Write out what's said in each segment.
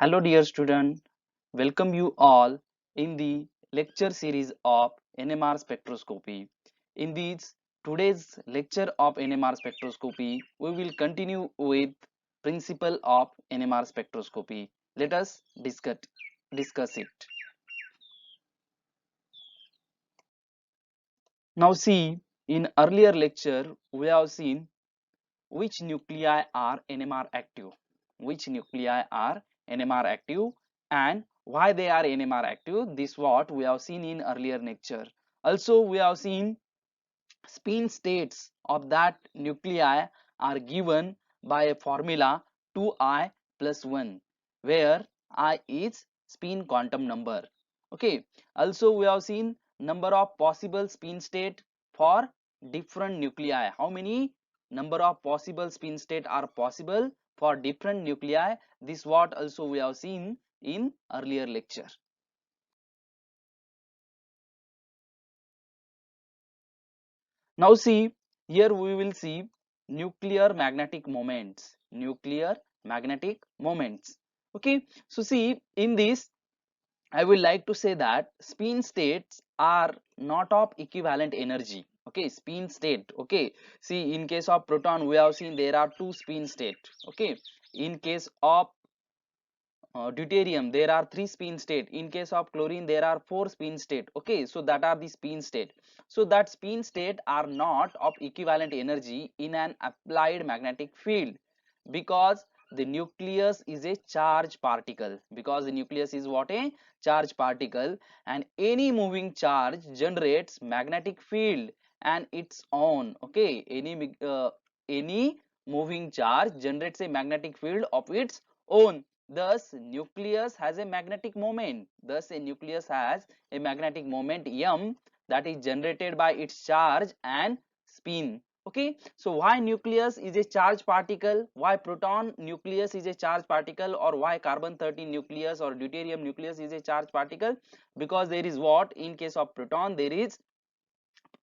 Hello dear student, welcome you all in the lecture series of NMR spectroscopy. In this today's lecture of NMR spectroscopy, we will continue with principle of NMR spectroscopy. Let us discuss it. Now see, in earlier lecture we have seen which nuclei are NMR active, which nuclei are NMR active and why they are NMR active. This what we have seen in earlier lecture. Also we have seen spin states of that nuclei are given by a formula 2i plus 1 where I is spin quantum number. Okay, also we have seen number of possible spin state for different nuclei. How many number of possible spin state are possible for different nuclei? This what also we have seen in earlier lecture. Now see, here we will see nuclear magnetic moments. Nuclear magnetic moments. Okay, so see in this I will like to say that spin states are not of equivalent energy. Okay, spin state. Okay, see in case of proton we have seen there are two spin state. Okay, in case of deuterium there are three spin state. In case of chlorine there are four spin state. Okay, so that are the spin state. So that spin state are not of equivalent energy in an applied magnetic field because the nucleus is a charged particle. Because the nucleus is what? A charged particle, and any moving charge generates magnetic field and its own. Okay, any moving charge generates a magnetic field of its own. Thus, nucleus has a magnetic moment. Thus, a nucleus has a magnetic moment m that is generated by its charge and spin. Okay, so why nucleus is a charged particle? Why proton nucleus is a charged particle? Or why carbon 13 nucleus or deuterium nucleus is a charged particle? Because there is what? In case of proton, there is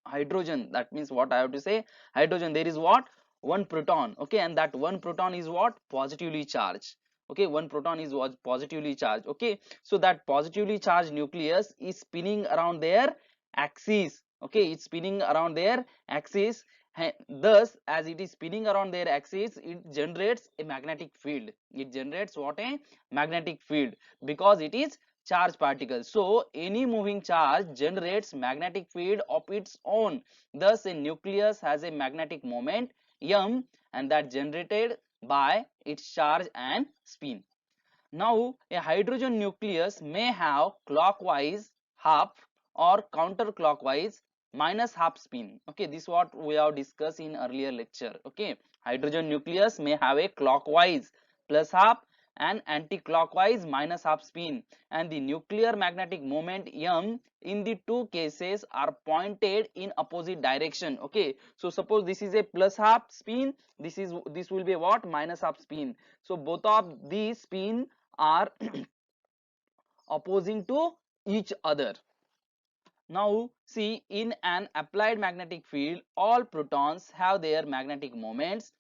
hydrogen. That means what I have to say? Hydrogen. There is what? One proton. Okay, and that one proton is what? Positively charged. Okay, one proton is what? Positively charged. Okay, so that positively charged nucleus is spinning around their axis. Okay, it's spinning around their axis. Thus, as it is spinning around their axis, it generates a magnetic field. It generates what? A magnetic field because it is charged particle. So any moving charge generates magnetic field of its own. Thus a nucleus has a magnetic moment m, and that generated by its charge and spin. Now a hydrogen nucleus may have clockwise half or counterclockwise minus half spin. Okay, this is what we have discussed in earlier lecture. Okay, hydrogen nucleus may have a clockwise plus half and anti-clockwise minus half spin, and the nuclear magnetic moment m in the two cases are pointed in opposite direction. Okay, so suppose this is a plus half spin, this will be what? Minus half spin. So both of these spin are opposing to each other. Now see, in an applied magnetic field all protons have their magnetic moments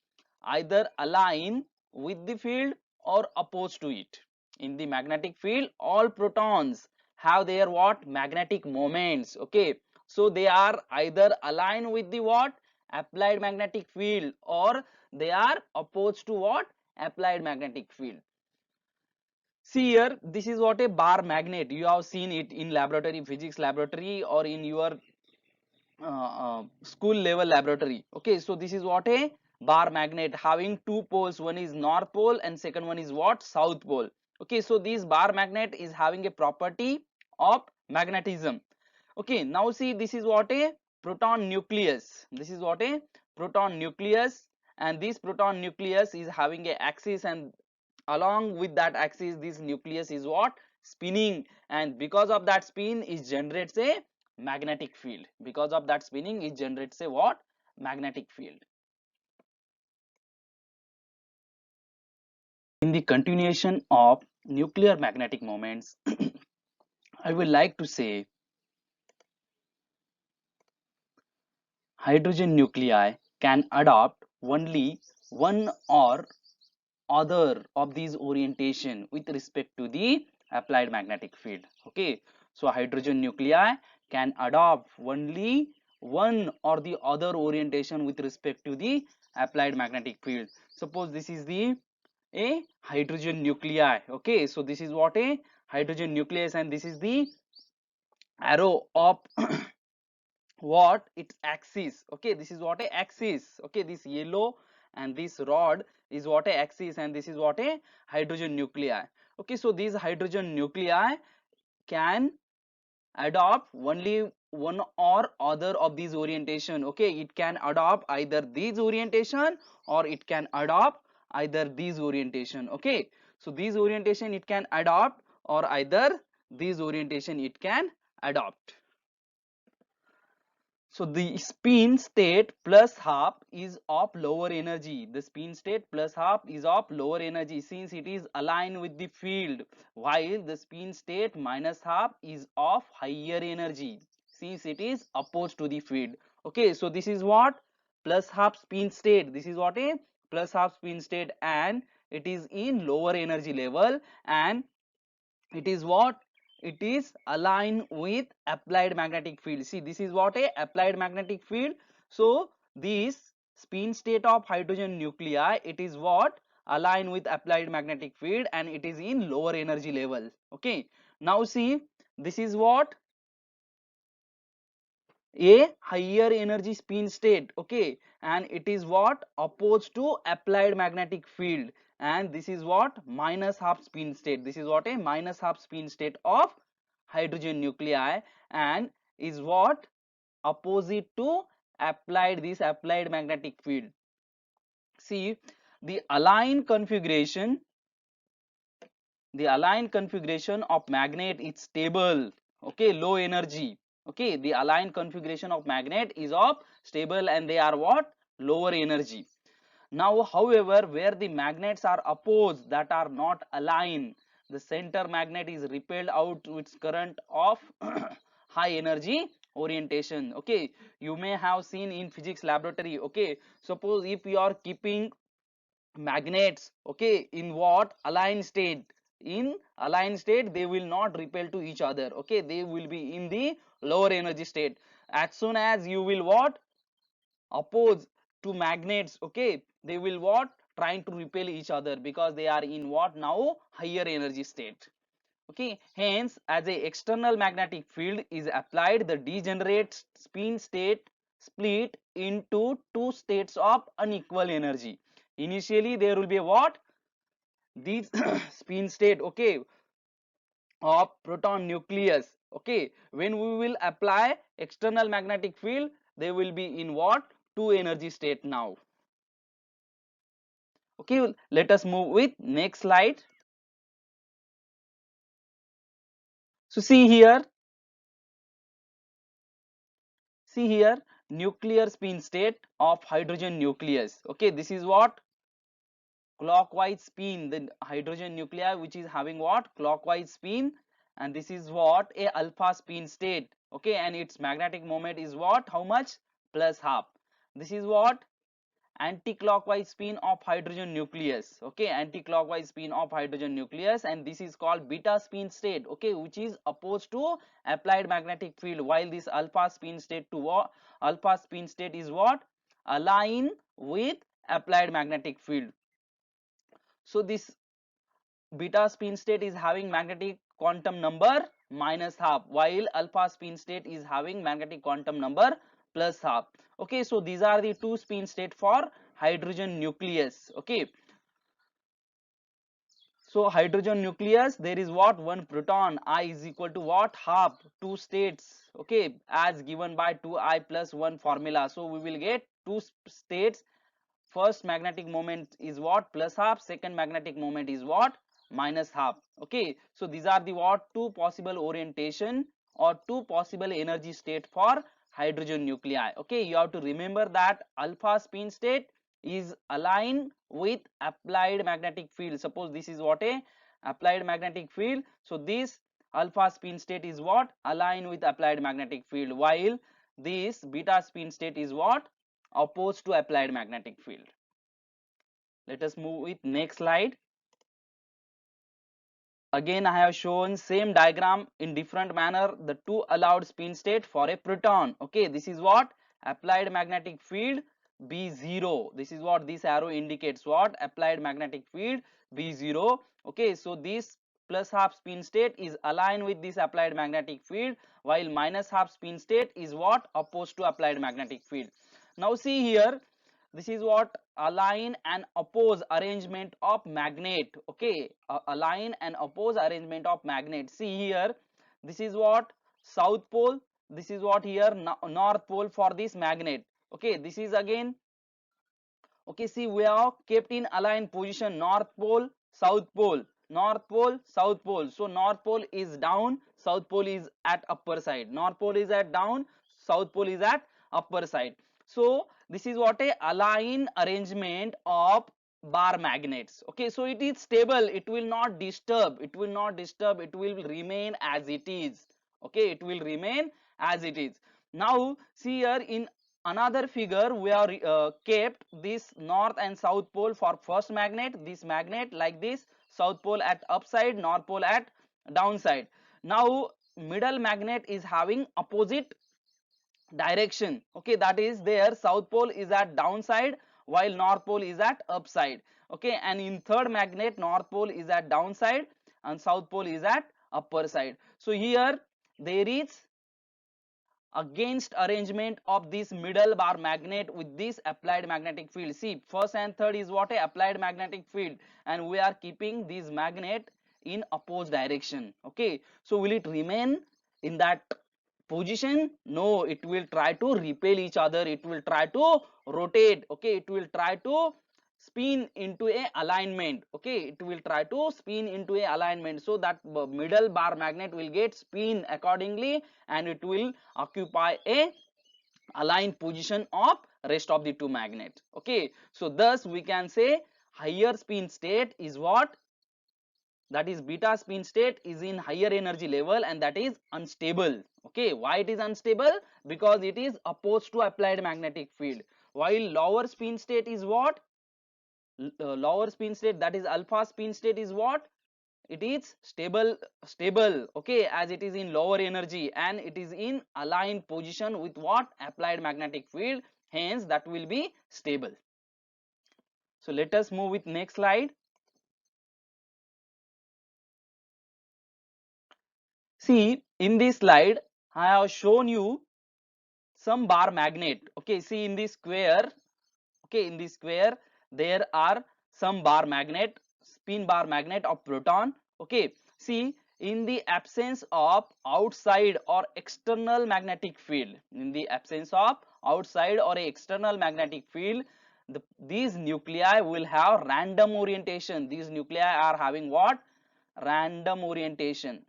either align with the field or opposed to it. In the magnetic field all protons have their what? Magnetic moments. Okay, so they are either aligned with the what? Applied magnetic field, or they are opposed to what? Applied magnetic field. See here, this is what a bar magnet. You have seen it in laboratory, physics laboratory, or in your school level laboratory. Okay, so this is what a bar magnet having two poles. One is north pole and second one is what? South pole. Okay, so this bar magnet is having a property of magnetism. Okay, now see, this is what? A proton nucleus. This is what? A proton nucleus, and this proton nucleus is having a axis, and along with that axis this nucleus is what? Spinning, and because of that spin it generates a magnetic field. Because of that spinning it generates a what? Magnetic field. In the continuation of nuclear magnetic moments I would like to say hydrogen nuclei can adopt only one or other of these orientation with respect to the applied magnetic field. Okay, so hydrogen nuclei can adopt only one or the other orientation with respect to the applied magnetic field. Suppose this is the a hydrogen nuclei. Okay, so this is what a hydrogen nucleus, and this is the arrow of what its axis. Okay, this is what a axis. Okay, this yellow and this rod is what a axis, and this is what a hydrogen nuclei. Okay, so these hydrogen nuclei can adopt only one or other of these orientation. Okay, it can adopt either these orientation or it can adopt either these orientation. Okay, so these orientation it can adopt, or either these orientation it can adopt. So the spin state plus half is of lower energy. The spin state plus half is of lower energy since it is aligned with the field, while the spin state minus half is of higher energy since it is opposed to the field. Okay, so this is what plus half spin state. This is what a plus half spin state, and it is in lower energy level, and it is what it is aligned with applied magnetic field. See, this is what a applied magnetic field. So this spin state of hydrogen nuclei, it is what aligned with applied magnetic field, and it is in lower energy level. Okay, now see, this is what a higher energy spin state. Okay, and it is what opposed to applied magnetic field, and this is what minus half spin state. This is what a minus half spin state of hydrogen nuclei, and is what opposite to applied magnetic field. See, the aligned configuration of magnet is stable. Okay, low energy. Okay, the aligned configuration of magnet is of stable, and they are what lower energy. Now however, where the magnets are opposed, that are not aligned, the center magnet is repelled out to its current of high energy orientation. Okay, you may have seen in physics laboratory. Okay, suppose if you are keeping magnets, okay, in what aligned state, in aligned state they will not repel to each other. Okay, they will be in the lower energy state. As soon as you will what oppose to magnets, okay, they will what trying to repel each other, because they are in what now higher energy state. Okay, hence as a external magnetic field is applied, the degenerate spin state split into two states of unequal energy. Initially there will be what these spin state, okay, of proton nucleus. Okay, when we will apply external magnetic field, they will be in what two energy state now. Okay, let us move with next slide. So see here, nuclear spin state of hydrogen nucleus. Okay, this is what clockwise spin, the hydrogen nuclei which is having what clockwise spin, and this is what a alpha spin state. Okay, and its magnetic moment is what how much plus half. This is what anti-clockwise spin of hydrogen nucleus. Okay, anti-clockwise spin of hydrogen nucleus, and this is called beta spin state. Okay, which is opposed to applied magnetic field, while this alpha spin state to what alpha spin state is what align with applied magnetic field. So this beta spin state is having magnetic quantum number minus half, while alpha spin state is having magnetic quantum number plus half. Okay, so these are the two spin state for hydrogen nucleus. Okay, so hydrogen nucleus, there is what one proton, I is equal to what half two states. Okay, as given by 2I plus 1 formula. So we will get two states. First magnetic moment is what plus half, second magnetic moment is what minus half. Okay, so these are the what two possible orientation or two possible energy state for hydrogen nuclei. Okay, you have to remember that alpha spin state is aligned with applied magnetic field. Suppose this is what a applied magnetic field, so this alpha spin state is what aligned with applied magnetic field, while this beta spin state is what opposed to applied magnetic field. Let us move with next slide. Again, I have shown same diagram in different manner, the two allowed spin state for a proton. Okay, this is what applied magnetic field B0. This is what this arrow indicates, what applied magnetic field B0. Okay, so this plus half spin state is aligned with this applied magnetic field, while minus half spin state is what opposed to applied magnetic field. Now see here, this is what align and oppose arrangement of magnet. Okay, align and oppose arrangement of magnet. See here, this is what south pole, this is what here north pole for this magnet. Okay, this is again, okay, see we have kept in aligned position north pole, south pole, north pole, south pole. So north pole is down, south pole is at upper side, north pole is at down, south pole is at upper side. So this is what a align arrangement of bar magnets. Okay, so it is stable, it will not disturb, it will not disturb, it will remain as it is. Okay, it will remain as it is. Now see here in another figure, we are kept this north and south pole for first magnet, this magnet like this, south pole at upside, north pole at downside. Now middle magnet is having opposite direction. Okay, that is their south pole is at downside while north pole is at upside. Okay, and in third magnet north pole is at downside and south pole is at upper side. So here there is against arrangement of this middle bar magnet with this applied magnetic field. See, first and third is what a applied magnetic field, and we are keeping this magnet in opposite direction. Okay, so will it remain in that position? No, it will try to repel each other, it will try to rotate. Okay, it will try to spin into a alignment. Okay, it will try to spin into a alignment, so that middle bar magnet will get spin accordingly and it will occupy a aligned position of rest of the two magnets. Okay, so thus we can say higher spin state is what, that is beta spin state is in higher energy level and that is unstable. Okay, why it is unstable? Because it is opposed to applied magnetic field, while lower spin state is what, lower spin state, that is alpha spin state is what, it is stable. Okay, as it is in lower energy and it is in aligned position with what, applied magnetic field, hence that will be stable. So let us move with next slide. See, in this slide I have shown you some bar magnet. Okay, see in this square, okay, in this square there are some bar magnet, spin bar magnet of proton. Okay, see in the absence of outside or external magnetic field, in the absence of outside or external magnetic field, these nuclei will have random orientation. These nuclei are having what, random orientation.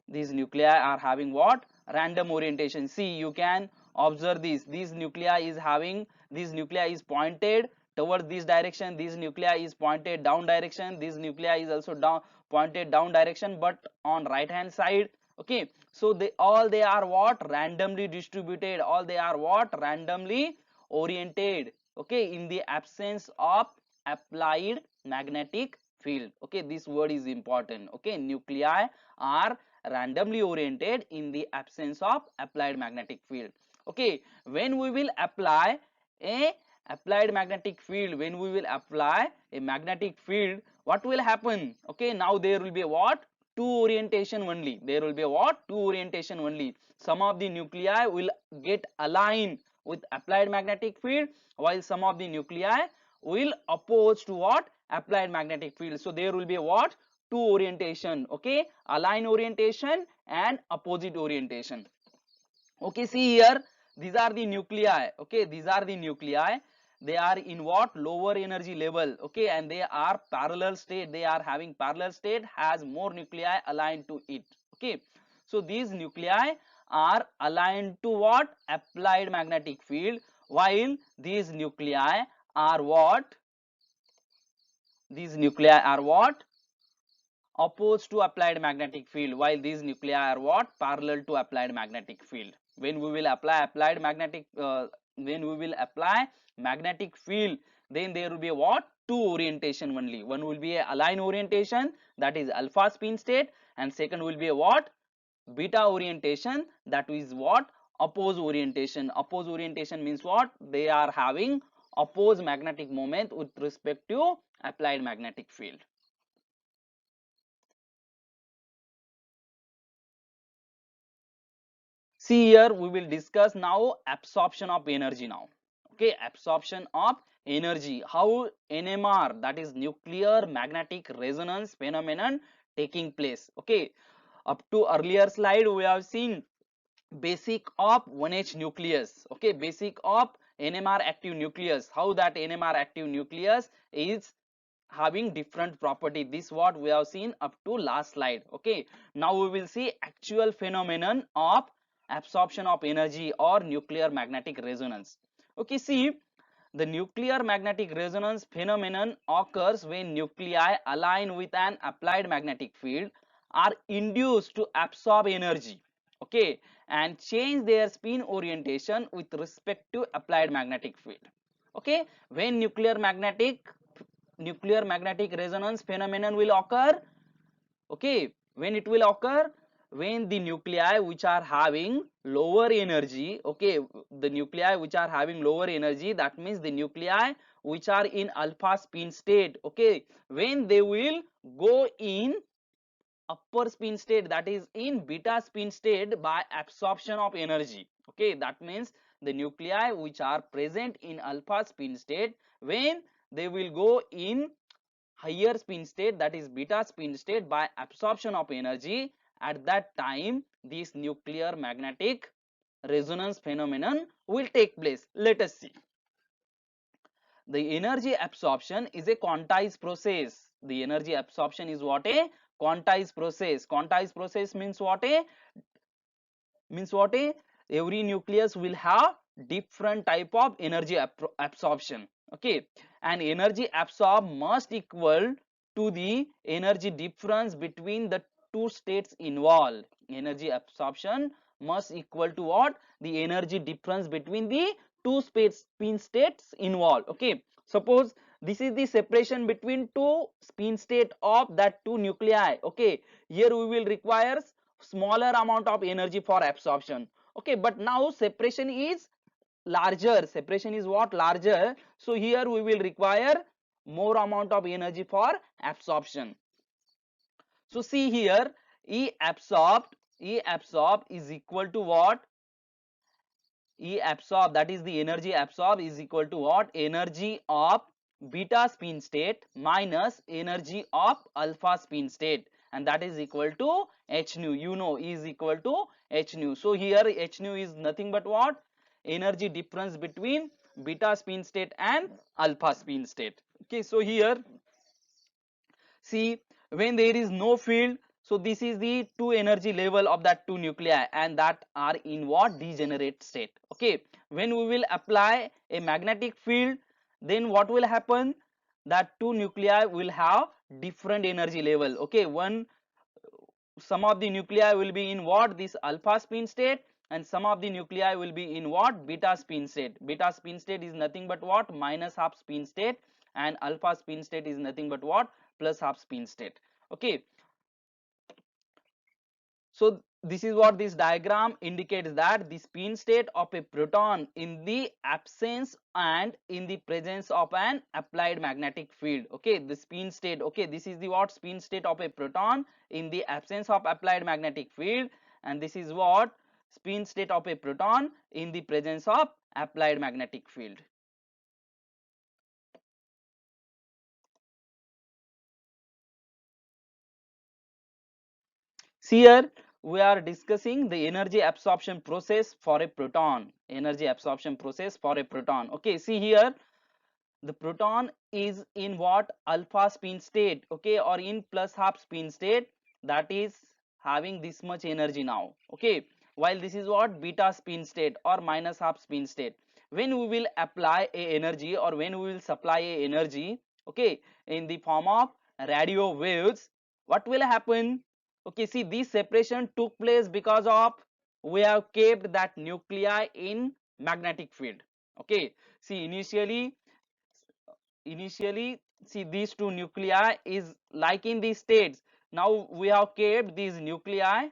These nuclei are having what, random orientation. See, you can observe these nuclei is having, this nuclei is pointed towards this direction, this nuclei is pointed down direction, this nuclei is also down pointed down direction but on right hand side. Okay, so they are what, randomly distributed, all they are what, randomly oriented. Okay, in the absence of applied magnetic field. Okay, this word is important. Okay, nuclei are randomly oriented in the absence of applied magnetic field. Okay, when we will apply a applied magnetic field, when we will apply a magnetic field, what will happen? Okay, now there will be what, two orientation only, there will be what, two orientation only. Some of the nuclei will get aligned with applied magnetic field while some of the nuclei will oppose to what, applied magnetic field. So there will be what, two orientation. Okay, align orientation and opposite orientation. Okay, see here, these are the nuclei. Okay, these are the nuclei, they are in what, lower energy level. Okay, and they are parallel state, they are having parallel state, has more nuclei aligned to it. Okay, so these nuclei are aligned to what, applied magnetic field, while these nuclei are what, these nuclei are what, opposed to applied magnetic field, while these nuclei are what, parallel to applied magnetic field. When we will apply applied magnetic when we will apply magnetic field, then there will be what, two orientation only. One will be a align orientation, that is alpha spin state, and second will be a what? Beta orientation, that is what? Oppose orientation. Oppose orientation means what? They are having opposed magnetic moment with respect to applied magnetic field. See here, we will discuss now absorption of energy now. Okay, absorption of energy. How NMR, that is nuclear magnetic resonance phenomenon, taking place. Okay, up to earlier slide we have seen basic of 1H nucleus. Okay, basic of NMR active nucleus. How that NMR active nucleus is having different property. This what we have seen up to last slide. Okay, now we will see actual phenomenon of absorption of energy or nuclear magnetic resonance. Okay, see, the nuclear magnetic resonance phenomenon occurs when nuclei align with an applied magnetic field, are induced to absorb energy, okay, and change their spin orientation with respect to applied magnetic field. Okay, when nuclear magnetic resonance phenomenon will occur, okay, when it will occur, when the nuclei which are having lower energy, okay, the nuclei which are having lower energy, that means the nuclei which are in alpha spin state, okay, when they will go in upper spin state, that is in beta spin state, by absorption of energy. Okay, that means the nuclei which are present in alpha spin state, when they will go in higher spin state, that is beta spin state, by absorption of energy, at that time this nuclear magnetic resonance phenomenon will take place. Let us see. The energy absorption is a quantized process. The energy absorption is what? A quantized process. Quantized process means what? A means what? A every nucleus will have different type of energy absorption. Okay, and energy absorbed must equal to the energy difference between the two states involved. Energy absorption must equal to what? The energy difference between the two spin states involved. Okay, suppose this is the separation between two spin state of that two nuclei. Okay, here we will require smaller amount of energy for absorption. Okay, but now separation is larger. Separation is what? Larger. So here we will require more amount of energy for absorption. So see here, E absorbed is equal to what? E absorb, that is the energy absorbed, is equal to what? Energy of beta spin state minus energy of alpha spin state, and that is equal to h nu. You know, E is equal to h nu. So here h nu is nothing but what? Energy difference between beta spin state and alpha spin state. Okay, so here see, when there is no field, so this is the two energy level of that two nuclei, and that are in what? Degenerate state. Okay, when we will apply a magnetic field, then what will happen? That two nuclei will have different energy level. Okay, one, some of the nuclei will be in what? This alpha spin state, and some of the nuclei will be in what? Beta spin state. Beta spin state is nothing but what? Minus half spin state, and alpha spin state is nothing but what? Plus half spin state. Okay, so this is what this diagram indicates, that the spin state of a proton in the absence and in the presence of an applied magnetic field. Okay, the spin state, okay, this is the what? Spin state of a proton in the absence of applied magnetic field, and this is what? Spin state of a proton in the presence of applied magnetic field. See here, we are discussing the energy absorption process for a proton. Energy absorption process for a proton. Okay, see here, the proton is in what? Alpha spin state, okay, or in plus half spin state, that is having this much energy now. Okay, while this is what? Beta spin state or minus half spin state. When we will apply a energy, or when we will supply a energy, okay, in the form of radio waves, what will happen? Okay, see, this separation took place because of we have kept that nuclei in magnetic field. Okay, see, initially see these two nuclei is like in these states. Now we have kept these nuclei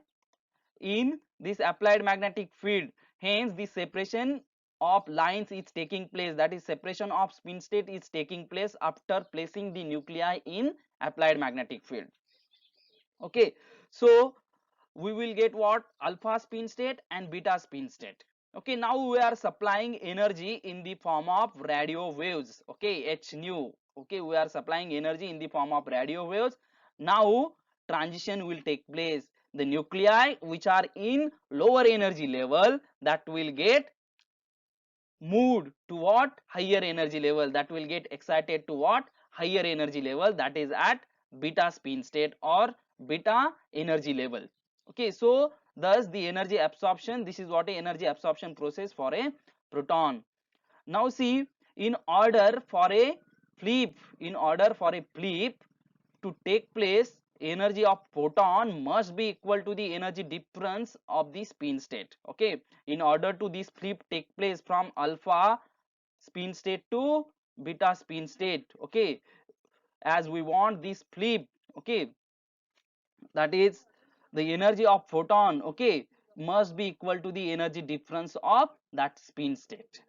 in this applied magnetic field, hence the separation of lines is taking place, that is separation of spin state is taking place after placing the nuclei in applied magnetic field. Okay, so we will get what? Alpha spin state and beta spin state. Okay, now we are supplying energy in the form of radio waves. Okay, h nu. Okay, we are supplying energy in the form of radio waves. Now transition will take place. The nuclei which are in lower energy level, that will get moved to what? Higher energy level, that will get excited to what? Higher energy level, that is at beta spin state or beta energy level. Okay, so thus the energy absorption, this is what a energy absorption process for a proton. Now see, in order for a flip, in order for a flip to take place, energy of photon must be equal to the energy difference of the spin state. Okay, in order to this flip take place from alpha spin state to beta spin state, okay, as we want this flip, okay, that is the energy of photon, okay, must be equal to the energy difference of that spin state.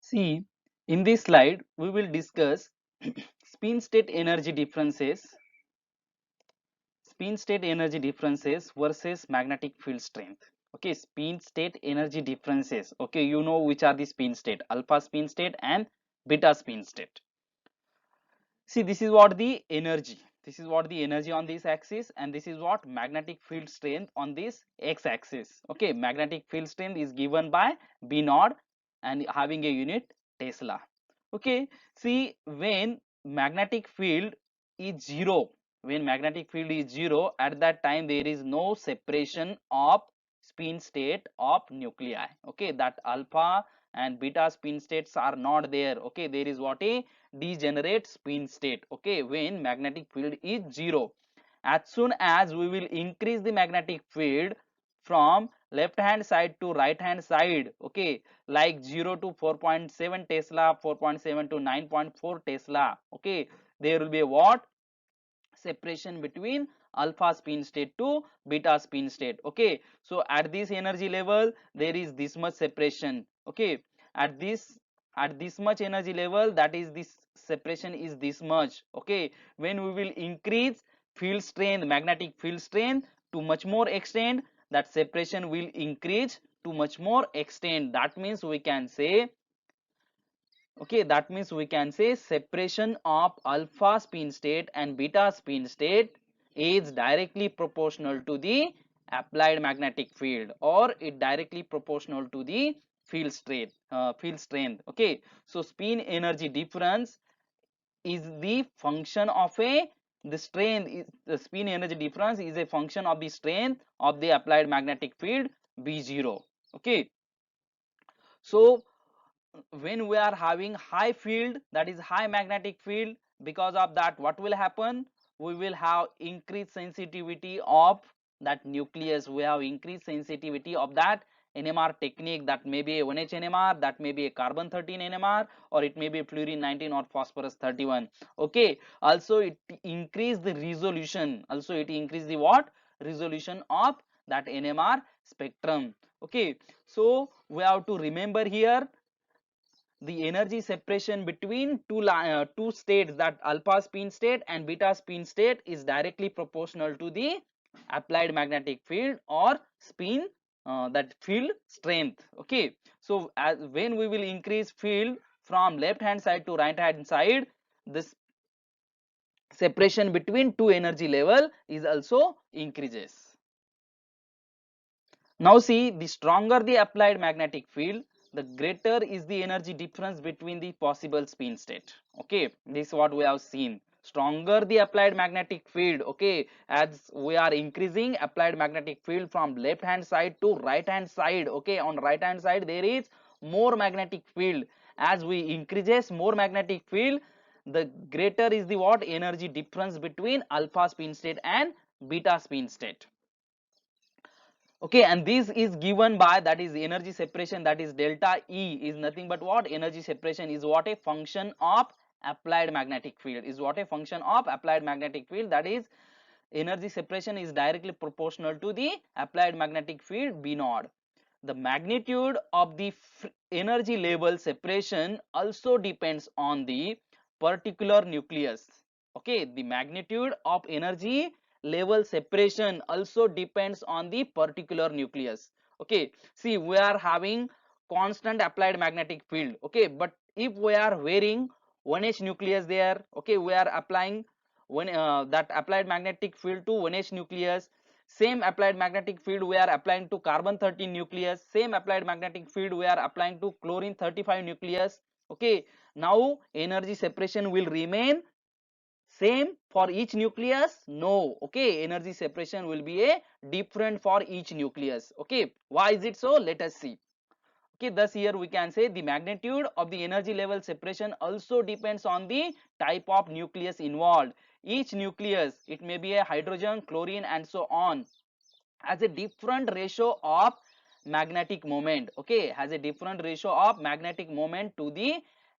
See, in this slide we will discuss spin state energy differences, spin state energy differences versus magnetic field strength. Okay, spin state energy differences. Okay, you know which are the spin state, alpha spin state and beta spin state. See, this is what the energy, this is what the energy on this axis, and this is what magnetic field strength on this x axis. Okay, magnetic field strength is given by b naught and having a unit Tesla. Okay, see, when magnetic field is zero, when magnetic field is zero, at that time there is no separation of spin state of nuclei. Okay, that alpha and beta spin states are not there. Okay, there is what? A degenerate spin state. Okay, when magnetic field is zero. As soon as we will increase the magnetic field from left hand side to right hand side, okay, like 0 to 4.7 Tesla, 4.7 to 9.4 Tesla, okay, there will be a what? Separation between alpha spin state to beta spin state. Okay, so at this energy level there is this much separation. Okay, at this much energy level, that is this separation is this much. Okay, when we will increase field strength, magnetic field strength to much more extent, that separation will increase to much more extent. That means we can say, okay, that means we can say separation of alpha spin state and beta spin state is directly proportional to the applied magnetic field, or it directly proportional to the field strength. Okay, so spin energy difference is the function of a, the strength is, the spin energy difference is a function of the strength of the applied magnetic field B0. Okay, so when we are having high field, that is high magnetic field, because of that what will happen? We will have increased sensitivity of that nucleus, we have increased sensitivity of that NMR technique, that may be a 1H NMR, that may be a carbon 13 NMR, or it may be a fluorine 19 or phosphorus 31. Okay, also it increase the resolution, also it increase the what? Resolution of that NMR spectrum. Okay, so we have to remember here the energy separation between two states, that alpha spin state and beta spin state, is directly proportional to the applied magnetic field or spin, that field strength. Okay, so as when we will increase field from left hand side to right hand side, this separation between two energy level is also increases. Now see, the stronger the applied magnetic field, the greater is the energy difference between the possible spin state. Okay, this is what we have seen. Stronger the applied magnetic field, okay, as we are increasing applied magnetic field from left hand side to right hand side. Okay, on right hand side there is more magnetic field. As we increases more magnetic field, the greater is the what? Energy difference between alpha spin state and beta spin state. Okay, and this is given by, that is energy separation, that is delta E is nothing but what? Energy separation is what? A function of applied magnetic field, is what? A function of applied magnetic field. That is, energy separation is directly proportional to the applied magnetic field B naught. The magnitude of the energy level separation also depends on the particular nucleus. Okay, the magnitude of energy level separation also depends on the particular nucleus. Okay, see, we are having constant applied magnetic field. Okay, but if we are wearing 1h nucleus there, okay, we are applying when that applied magnetic field to 1h nucleus. Same applied magnetic field we are applying to carbon 13 nucleus, same applied magnetic field we are applying to chlorine 35 nucleus. Okay, now energy separation will remain same for each nucleus? No. Okay, energy separation will be a different for each nucleus. Okay, why is it so? Let us see. Okay, thus here we can say the magnitude of the energy level separation also depends on the type of nucleus involved. Each nucleus, it may be a hydrogen, chlorine and so on, has a different ratio of magnetic moment. Okay, has a different ratio of magnetic moment to the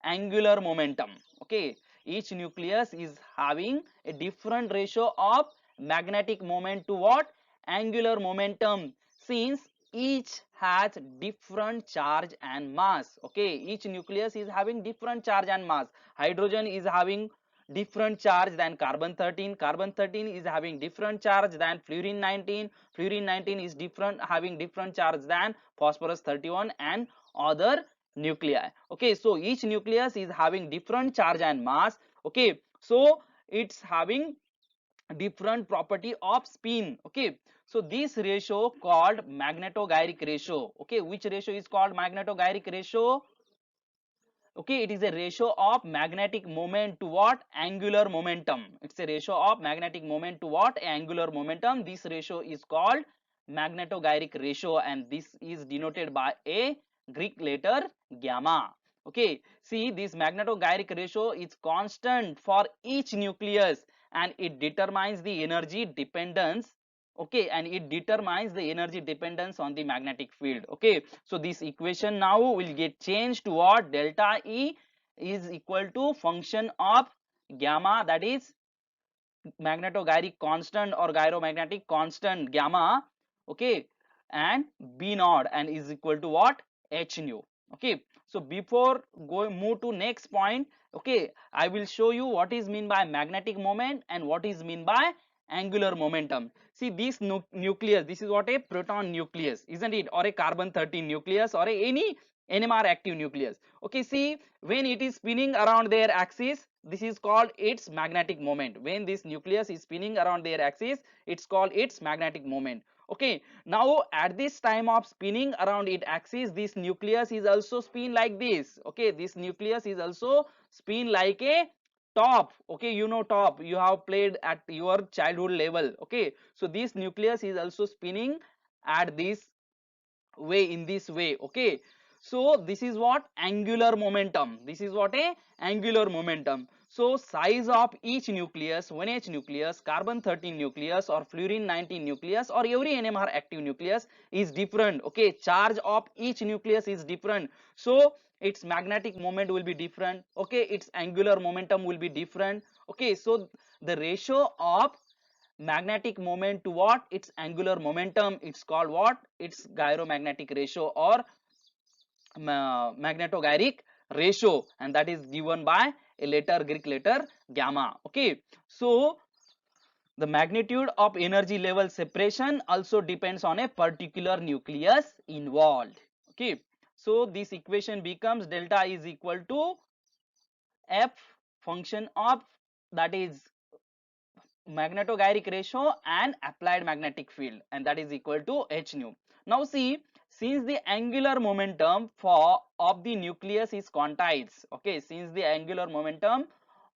angular momentum. Okay, each nucleus is having a different ratio of magnetic moment to what? Angular momentum, since each has different charge and mass. Okay, each nucleus is having different charge and mass. Hydrogen is having different charge than carbon 13, carbon 13 is having different charge than fluorine 19, fluorine 19 is different, having different charge than phosphorus 31 and other nuclei. Okay, so each nucleus is having different charge and mass. Okay, so it's having different property of spin. Okay, so this ratio called magnetogyric ratio. Okay, which ratio is called magnetogyric ratio? Okay, it is a ratio of magnetic moment to what? Angular momentum. It's a ratio of magnetic moment to what? Angular momentum. This ratio is called magnetogyric ratio, and this is denoted by a Greek letter gamma. Okay, see, this magnetogyric ratio is constant for each nucleus and it determines the energy dependence. Okay, and it determines the energy dependence on the magnetic field. Okay, so this equation now will get changed to what? Delta E is equal to function of gamma, that is magnetogyric constant or gyromagnetic constant gamma. Okay, and B naught, and is equal to what? H nu. Okay, so before going move to next point, okay, I will show you what is mean by magnetic moment and what is mean by angular momentum. See, this nucleus, this is what? A proton nucleus, isn't it? Or a carbon 13 nucleus, or any NMR active nucleus. Okay, see, when it is spinning around their axis, this is called its magnetic moment. When this nucleus is spinning around their axis, it's called its magnetic moment. Okay, now at this time of spinning around its axis, this nucleus is also spin like this. Okay, this nucleus is also spin like a top. Okay, you know top, you have played at your childhood level. Okay, so this nucleus is also spinning at this way, in this way. Okay, so this is what? Angular momentum. This is what? A angular momentum. So size of each nucleus, 1h nucleus, carbon 13 nucleus, or fluorine 19 nucleus, or every NMR active nucleus is different. Okay, charge of each nucleus is different, so its magnetic moment will be different. Okay, its angular momentum will be different. Okay, so the ratio of magnetic moment to what? Its angular momentum, it's called what? It's gyromagnetic ratio or magnetogyric ratio, and that is given by a letter, Greek letter gamma. Okay, so the magnitude of energy level separation also depends on a particular nucleus involved. Okay, so this equation becomes delta is equal to F function of, that is magnetogyric ratio and applied magnetic field, and that is equal to h nu. Now see, since the angular momentum for of the nucleus is quantized, okay, since the angular momentum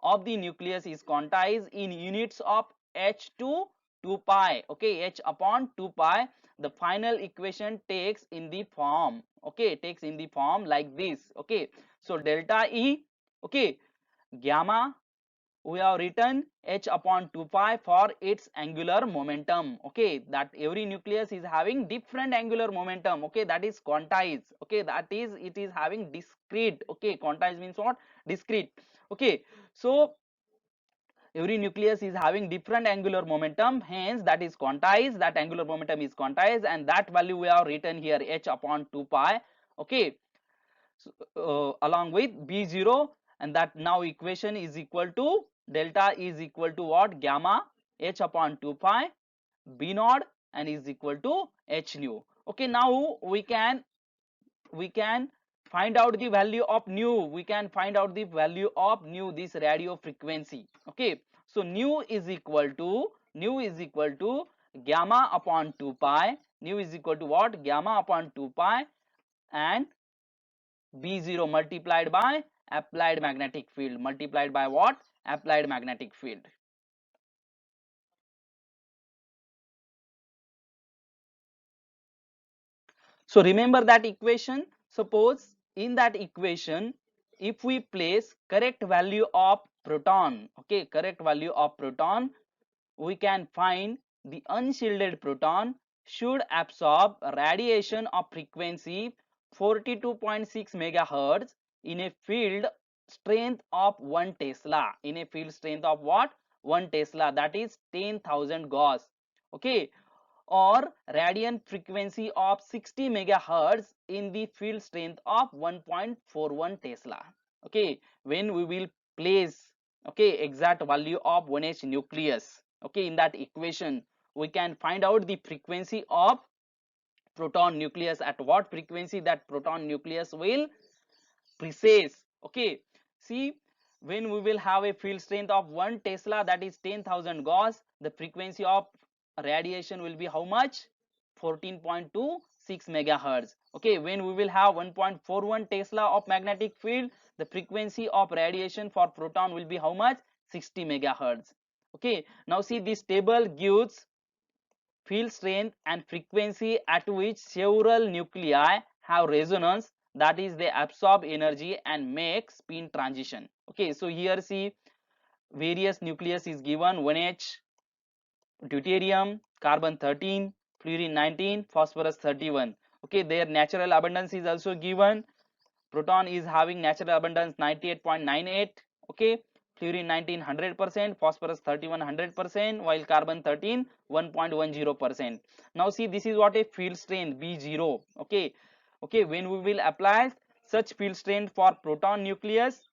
of the nucleus is quantized in units of h to 2 pi, okay, h upon 2 pi, the final equation takes in the form, okay, takes in the form like this. Okay, so delta E, okay, gamma we have written h upon 2 pi for its angular momentum. Okay, that every nucleus is having different angular momentum. Okay, that is quantized. Okay, that is, it is having discrete. Okay, quantized means what? Discrete. Okay, so every nucleus is having different angular momentum, hence that is quantized, that angular momentum is quantized, and that value we have written here h upon 2 pi. Okay, so, along with b0, and that now equation is equal to delta is equal to what? Gamma h upon 2 pi b naught and is equal to h nu. Okay, now we can find out the value of nu. We can find out the value of nu, this radio frequency. Okay, so nu is equal to gamma upon 2 pi. Nu is equal to what? Gamma upon 2 pi and b0 multiplied by applied magnetic field, multiplied by what? Applied magnetic field. So remember that equation. Suppose in that equation, if we place correct value of proton, okay, correct value of proton, we can find the unshielded proton should absorb radiation of frequency 42.6 megahertz in a field strength of 1 Tesla. In a field strength of what? 1 Tesla, that is 10,000 Gauss. Okay, or radiant frequency of 60 megahertz in the field strength of 1.41 Tesla. Okay, when we will place, okay, exact value of 1h nucleus, okay, in that equation, we can find out the frequency of proton nucleus, at what frequency that proton nucleus will precise. Okay, see, when we will have a field strength of 1 Tesla, that is 10,000 Gauss, the frequency of radiation will be how much? 14.26 megahertz. Okay, when we will have 1.41 Tesla of magnetic field, the frequency of radiation for proton will be how much? 60 megahertz. Okay, now see, this table gives field strength and frequency at which several nuclei have resonance, that is they absorb energy and make spin transition. Okay, so here see, various nucleus is given: 1h deuterium, carbon 13, fluorine 19, phosphorus 31. Okay, their natural abundance is also given. Proton is having natural abundance 98.98. Okay, fluorine 19 100%, phosphorus 31 100%, while carbon 13 1.10%. Now see, this is what a field strength b0. Okay, okay, when we will apply such field strength for proton nucleus,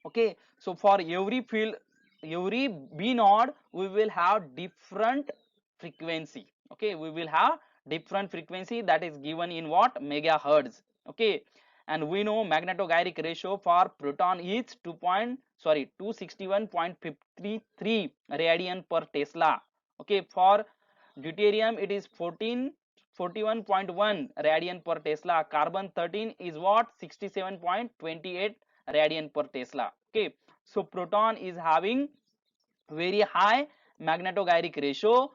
okay, so for every field, every b node, we will have different frequency. Okay, we will have different frequency, that is given in what? Megahertz. Okay, and we know magnetogyric ratio for proton is 261.53 radian per Tesla. Okay, for deuterium it is 41.1 radian per Tesla. Carbon 13 is what? 67.28 radian per Tesla. Okay, so proton is having very high magnetogyric ratio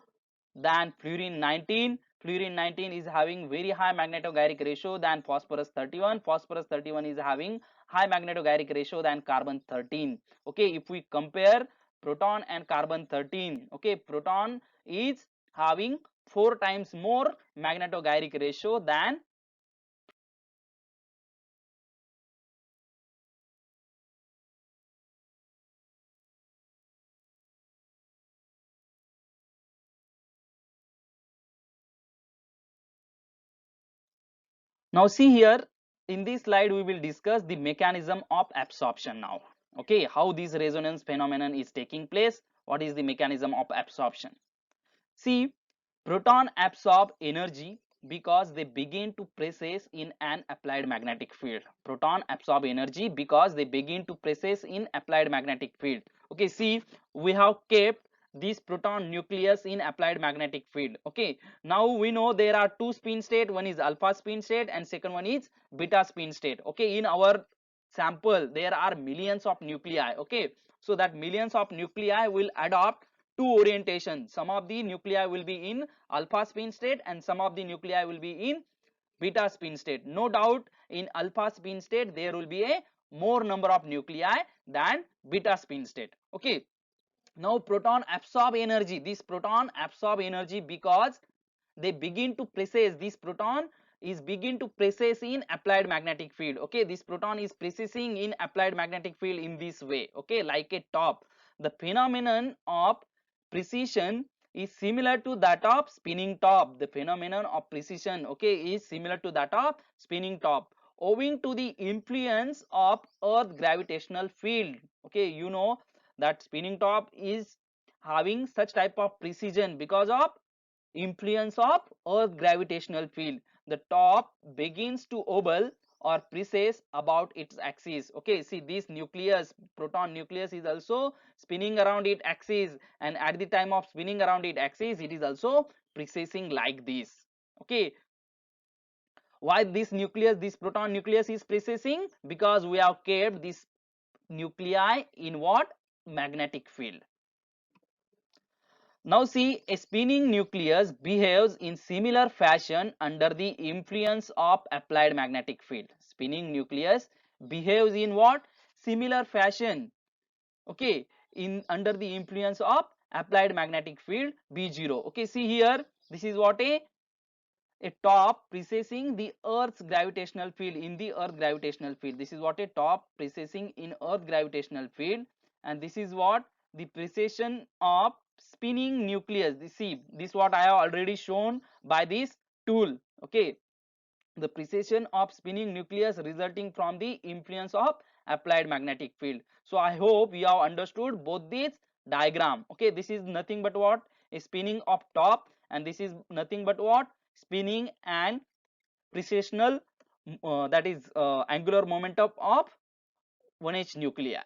than fluorine 19. Fluorine 19 is having very high magnetogyric ratio than phosphorus 31. Phosphorus 31 is having high magnetogyric ratio than carbon 13. Okay, if we compare proton and carbon 13, okay, proton is having 4 times more magnetogyric ratio than. Now see here, in this slide we will discuss the mechanism of absorption now. Okay, how this resonance phenomenon is taking place, what is the mechanism of absorption. See, proton absorb energy because they begin to precess in an applied magnetic field. Proton absorb energy because they begin to precess in applied magnetic field. Okay, see, we have kept this proton nucleus in applied magnetic field. Okay, now we know there are two spin state, one is alpha spin state and second one is beta spin state. Okay, in our sample there are millions of nuclei. Okay, so that millions of nuclei will adopt two orientation. Some of the nuclei will be in alpha spin state and some of the nuclei will be in beta spin state. No doubt in alpha spin state there will be a more number of nuclei than beta spin state. Okay, now proton absorb energy. This proton absorb energy because they begin to precess. This proton is begin to precess in applied magnetic field. Okay, this proton is precessing in applied magnetic field in this way. Okay, like a top. The phenomenon of precession is similar to that of spinning top. The phenomenon of precession, okay, is similar to that of spinning top, owing to the influence of earth gravitational field. Okay, you know that spinning top is having such type of precision because of influence of earth gravitational field. The top begins to oval or precess about its axis. Okay, see this nucleus, proton nucleus is also spinning around its axis, and at the time of spinning around its axis it is also precessing like this. Okay, why this nucleus, this proton nucleus is precessing? Because we have kept this nuclei in what? Magnetic field. Now see, a spinning nucleus behaves in similar fashion under the influence of applied magnetic field. Spinning nucleus behaves in what? Similar fashion. Okay, in under the influence of applied magnetic field B0. Okay, see here, this is what a top precessing the earth's gravitational field, in the earth gravitational field. This is what a top precessing in earth gravitational field, and this is what the precession of spinning nucleus. This, see, this what I have already shown by this tool. Okay, the precession of spinning nucleus resulting from the influence of applied magnetic field. So I hope you have understood both these diagram. Okay, this is nothing but what? A spinning of top, and this is nothing but what? Spinning and precessional, that is angular momentum of 1h nuclei.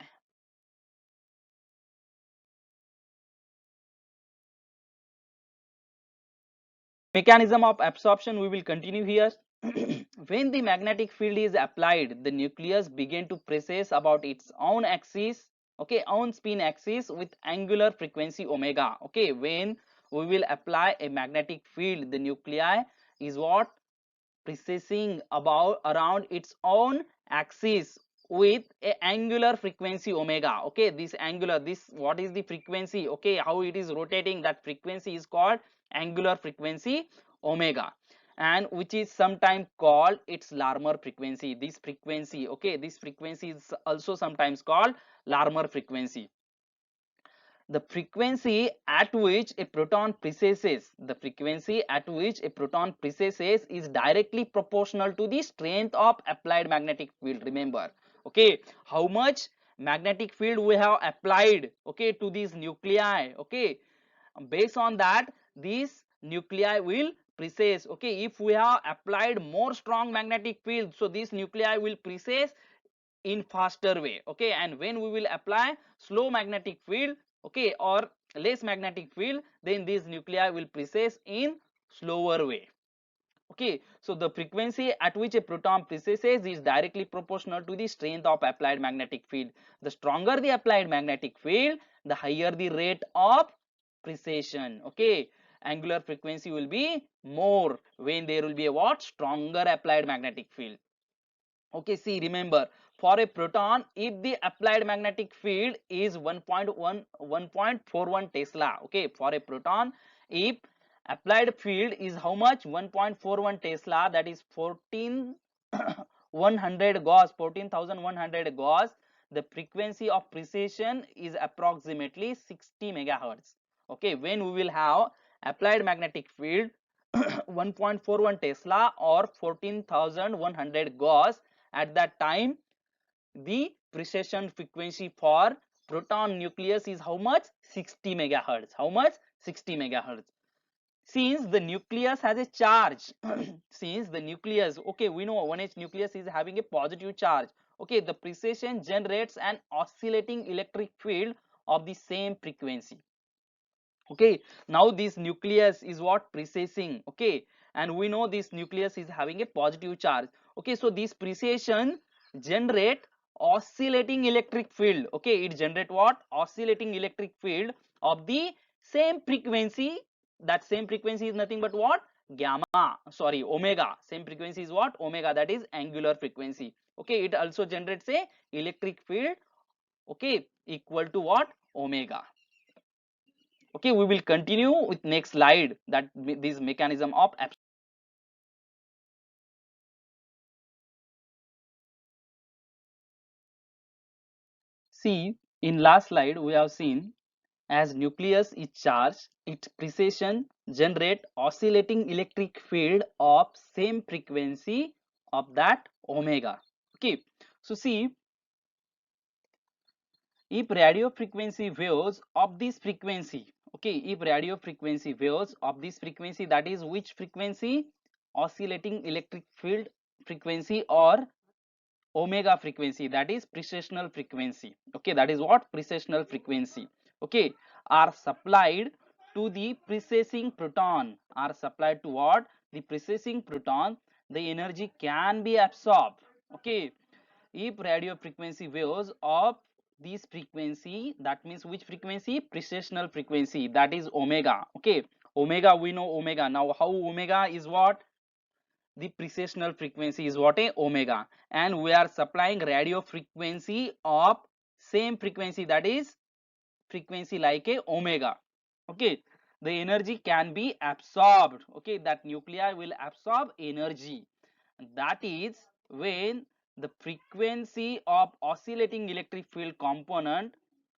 Mechanism of absorption we will continue here. When the magnetic field is applied, the nucleus begin to precess about its own axis, okay, own spin axis with angular frequency omega. Okay, when we will apply a magnetic field, the nuclei is what? Precessing about around its own axis with a angular frequency omega. Okay, this angular, this what is the frequency? Okay, how it is rotating, that frequency is called angular frequency omega, and which is sometimes called its Larmor frequency. This frequency, okay, this frequency is also sometimes called Larmor frequency. The frequency at which a proton precesses, the frequency at which a proton precesses is directly proportional to the strength of applied magnetic field. Remember, okay, how much magnetic field we have applied, okay, to these nuclei. Okay, based on that these nuclei will precess. Okay, if we have applied more strong magnetic field, so this nuclei will precess in faster way. Okay, and when we will apply slow magnetic field, okay, or less magnetic field, then these nuclei will precess in slower way. Okay, so the frequency at which a proton precesses is directly proportional to the strength of applied magnetic field. The stronger the applied magnetic field, the higher the rate of precession. Okay, angular frequency will be more when there will be a what? Stronger applied magnetic field. Okay, see, remember, for a proton, if the applied magnetic field is 1.41 Tesla, okay, for a proton, if applied field is how much? 1.41 Tesla, that is 14,100 Gauss, 14,100 Gauss, the frequency of precession is approximately 60 megahertz. Okay, when we will have applied magnetic field 1.41 Tesla or 14,100 Gauss, at that time the precession frequency for proton nucleus is how much? 60 megahertz. How much? 60 megahertz. Since the nucleus has a charge, since the nucleus, okay, we know 1h nucleus is having a positive charge. Okay, the precession generates an oscillating electric field of the same frequency. Okay, now this nucleus is what? Precessing. Okay, and we know this nucleus is having a positive charge. Okay, so this precession generate oscillating electric field. Okay, it generate what? Oscillating electric field of the same frequency. That same frequency is nothing but what? omega. Same frequency is what? Omega, that is angular frequency. Okay, it also generates a electric field, okay, equal to what? Omega. Okay, we will continue with next slide, that this mechanism of absorption. See, in last slide we have seen, as nucleus is charged, its precession generate oscillating electric field of same frequency of that omega. Okay, so see, if radio frequency waves of this frequency, okay, if radio frequency waves of this frequency, that is which frequency? Oscillating electric field frequency, or omega frequency, that is precessional frequency. Okay, that is what? Precessional frequency. Okay, are supplied to the precessing proton, are supplied to what? The precessing proton, the energy can be absorbed. Okay, if radio frequency waves of this frequency, that means which frequency? Precessional frequency, that is omega. Okay, omega, we know omega. Now how omega is what? The precessional frequency is what? A omega, and we are supplying radio frequency of same frequency, that is frequency like a omega. Okay, the energy can be absorbed. Okay, that nuclei will absorb energy. That is when the frequency of oscillating electric field component,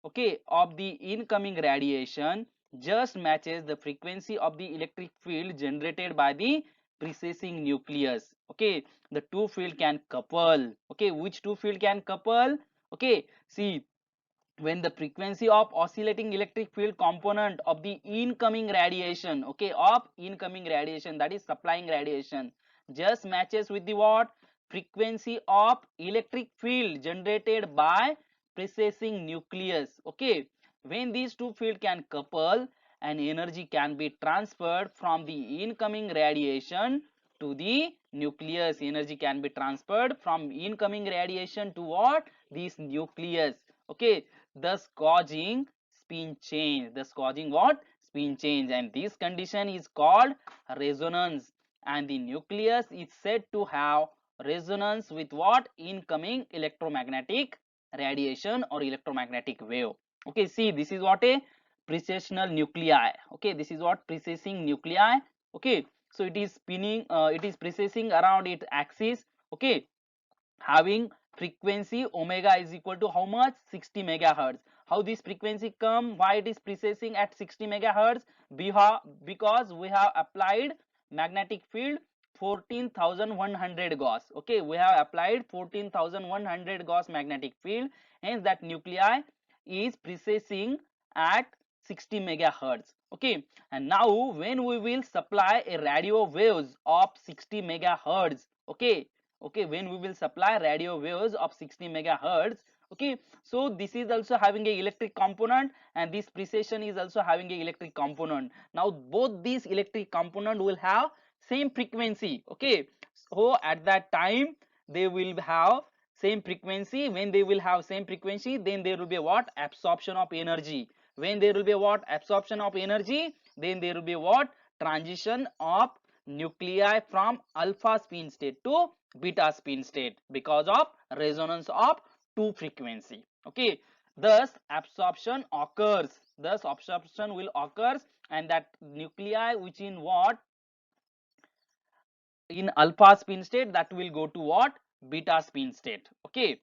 okay, of the incoming radiation just matches the frequency of the electric field generated by the precessing nucleus. Okay, the two field can couple. Okay, which two field can couple? Okay, see, when the frequency of oscillating electric field component of the incoming radiation, okay, of incoming radiation, that is supplying radiation, just matches with the what? Frequency of electric field generated by precessing nucleus. Okay, when these two field can couple, and energy can be transferred from the incoming radiation to the nucleus. Energy can be transferred from incoming radiation to what? This nucleus. Okay, thus causing spin change, thus causing what? Spin change, and this condition is called resonance, and the nucleus is said to have resonance with what? Incoming electromagnetic radiation or electromagnetic wave. Okay, see, this is what? A precessional nuclei. Okay, this is what? Precessing nuclei. Okay, so it is spinning, it is precessing around its axis. Okay, having frequency omega is equal to how much? 60 megahertz. How this frequency come? Why it is precessing at 60 megahertz? Because we have applied magnetic field 14,100 Gauss. Okay, we have applied 14,100 Gauss magnetic field, hence that nuclei is precessing at 60 megahertz. Okay, and now when we will supply a radio waves of 60 megahertz, okay, when we will supply radio waves of 60 megahertz, okay, so this is also having a electric component, and this precession is also having a electric component. Now both these electric component will have same frequency. Okay, so at that time they will have same frequency. When they will have same frequency, then there will be what? Absorption of energy. When there will be what? Absorption of energy, then there will be what? Transition of nuclei from alpha spin state to beta spin state, because of resonance of two frequency. Okay, thus absorption occurs, thus absorption will occurs, and that nuclei which in what? In alpha spin state, that will go to what? Beta spin state. Okay,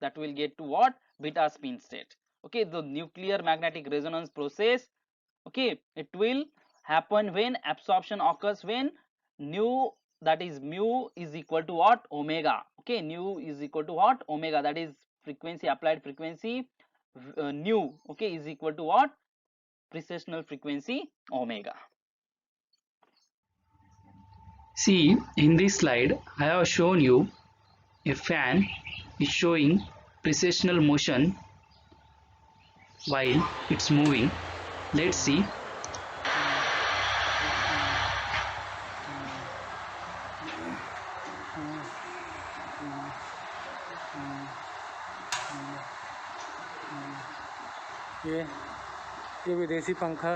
that will get to what? Beta spin state. Okay, the nuclear magnetic resonance process, okay, it will happen when absorption occurs, when nu, that is mu is equal to what? Omega. Okay, nu is equal to what? Omega, that is frequency, applied frequency, nu, okay, is equal to what? Precessional frequency omega. See, in this slide, I have shown you a fan is showing precessional motion while it's moving. Let's see. ये विदेशी पंखा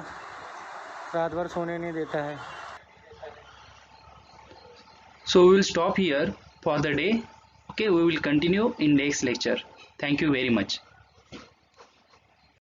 रात भर सोने नहीं देता है। So we will stop here for the day. Okay, we will continue in next lecture. Thank you very much.